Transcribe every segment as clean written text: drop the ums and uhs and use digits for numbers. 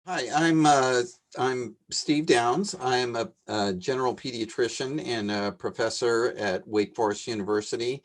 Hi, I'm Steve Downs. I'm a general pediatrician and a professor at Wake Forest University,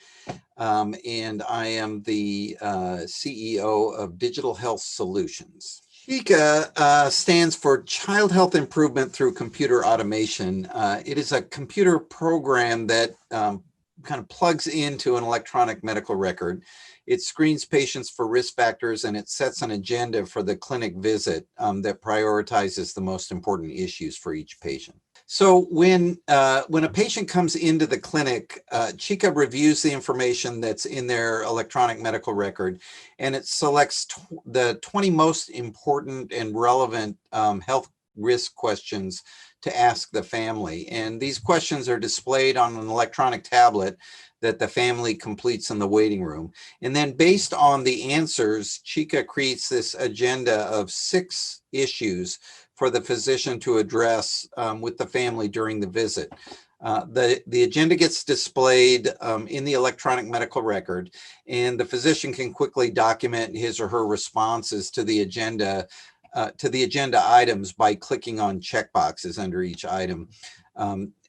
and I am the CEO of Digital Health Solutions. CHICA stands for Child Health Improvement Through Computer Automation. It is a computer program that kind of plugs into an electronic medical record. It screens patients for risk factors and it sets an agenda for the clinic visit that prioritizes the most important issues for each patient. So when a patient comes into the clinic, CHICA reviews the information that's in their electronic medical record, and it selects the 20 most important and relevant health risk questions to ask the family. And these questions are displayed on an electronic tablet that the family completes in the waiting room. And then based on the answers, CHICA creates this agenda of 6 issues for the physician to address with the family during the visit. The agenda gets displayed in the electronic medical record, and the physician can quickly document his or her responses to the agenda items by clicking on checkboxes under each item.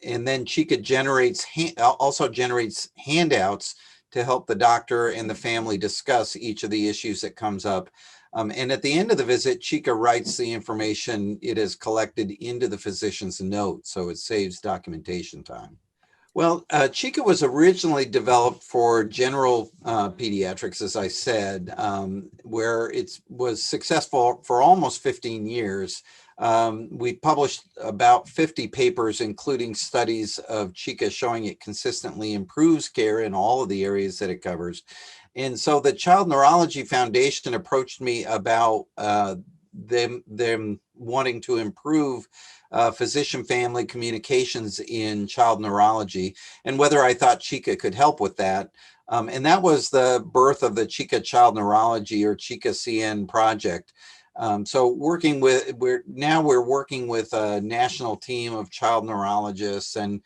And then CHICA also generates handouts to help the doctor and the family discuss each of the issues that comes up. And at the end of the visit, CHICA writes the information it has collected into the physician's notes, so it saves documentation time. Well, CHICA was originally developed for general pediatrics, as I said, where it was successful for almost 15 years. We published about 50 papers, including studies of CHICA showing it consistently improves care in all of the areas that it covers. And so the Child Neurology Foundation approached me about them wanting to improve physician-family communications in child neurology, and whether I thought CHICA could help with that. And that was the birth of the CHICA Child Neurology, or CHICA-CN project. So we're working with a national team of child neurologists and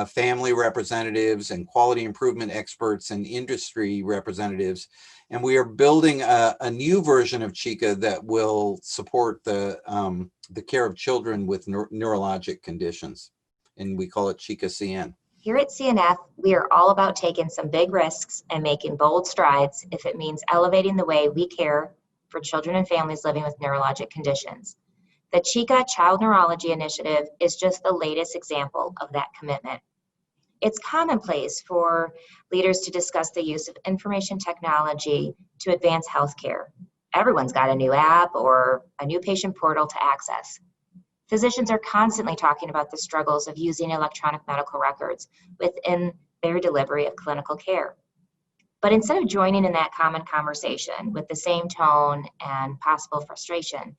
family representatives and quality improvement experts and industry representatives. And we are building a new version of CHICA that will support the care of children with neurologic conditions. And we call it CHICA-CN. Here at CNF, we are all about taking some big risks and making bold strides if it means elevating the way we care for children and families living with neurologic conditions. The CHICA Child Neurology Initiative is just the latest example of that commitment. It's commonplace for leaders to discuss the use of information technology to advance healthcare. Everyone's got a new app or a new patient portal to access. Physicians are constantly talking about the struggles of using electronic medical records within their delivery of clinical care. But instead of joining in that common conversation with the same tone and possible frustration,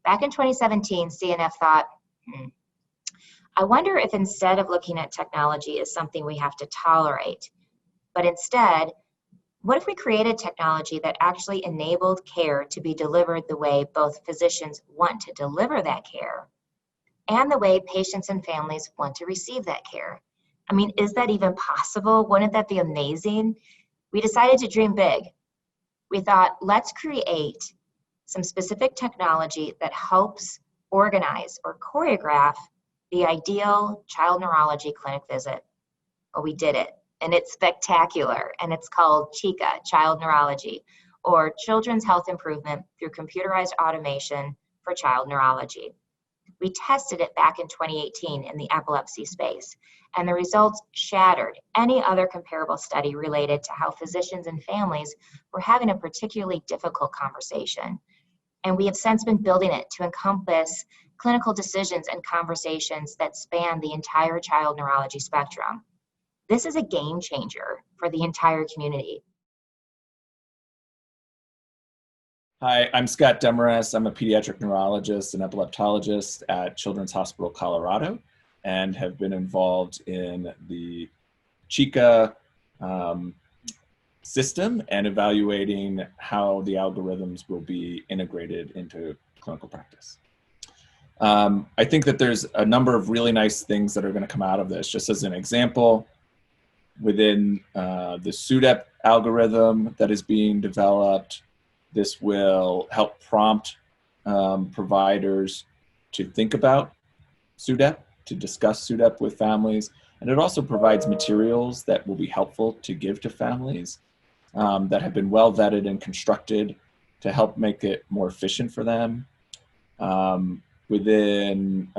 back in 2017, CNF thought, I wonder if instead of looking at technology as something we have to tolerate, but instead, what if we created technology that actually enabled care to be delivered the way both physicians want to deliver that care and the way patients and families want to receive that care? I mean, is that even possible? Wouldn't that be amazing? We decided to dream big. We thought, let's create some specific technology that helps organize or choreograph the ideal child neurology clinic visit. Well, we did it, and it's spectacular, and it's called CHICA, Child Neurology, or Children's Health Improvement Through Computerized Automation for Child Neurology. We tested it back in 2018 in the epilepsy space, and the results shattered any other comparable study related to how physicians and families were having a particularly difficult conversation. And we have since been building it to encompass clinical decisions and conversations that span the entire child neurology spectrum. This is a game changer for the entire community. Hi, I'm Scott Demarest. I'm a pediatric neurologist and epileptologist at Children's Hospital Colorado, and have been involved in the CHICA system and evaluating how the algorithms will be integrated into clinical practice. I think that there's a number of really nice things that are going to come out of this. Just as an example, within the SUDEP algorithm that is being developed, this will help prompt providers to think about SUDEP, to discuss SUDEP with families. And it also provides materials that will be helpful to give to families that have been well vetted and constructed to help make it more efficient for them. Within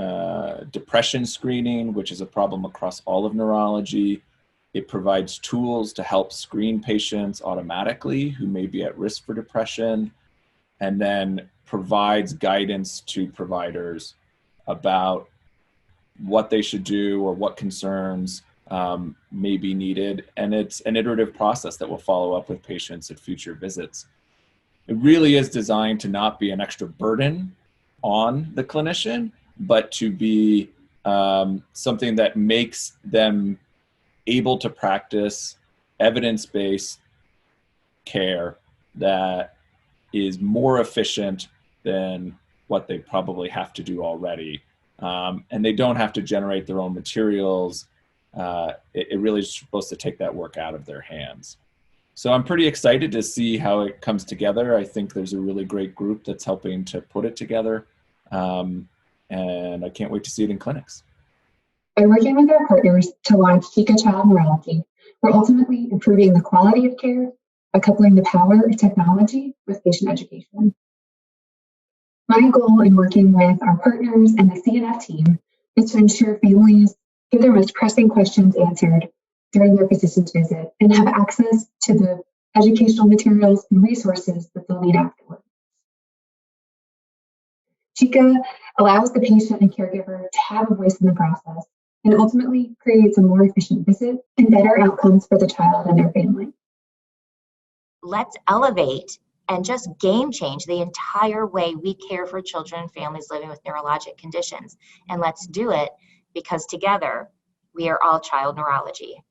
depression screening, which is a problem across all of neurology, it provides tools to help screen patients automatically who may be at risk for depression, and then provides guidance to providers about what they should do or what concerns may be needed. And it's an iterative process that will follow up with patients at future visits. It really is designed to not be an extra burden on the clinician, but to be something that makes them able to practice evidence-based care that is more efficient than what they probably have to do already. And they don't have to generate their own materials. It really is supposed to take that work out of their hands. So I'm pretty excited to see how it comes together. I think there's a really great group that's helping to put it together. And I can't wait to see it in clinics. By working with our partners to launch Child Neurology, we're ultimately improving the quality of care by coupling the power of technology with patient education. My goal in working with our partners and the CNF team is to ensure families get their most pressing questions answered during their physician's visit and have access to the educational materials and resources that they'll need afterwards. CHICA allows the patient and caregiver to have a voice in the process and ultimately creates a more efficient visit and better outcomes for the child and their family. Let's elevate and just game change the entire way we care for children and families living with neurologic conditions. And let's do it because together we are all child neurology.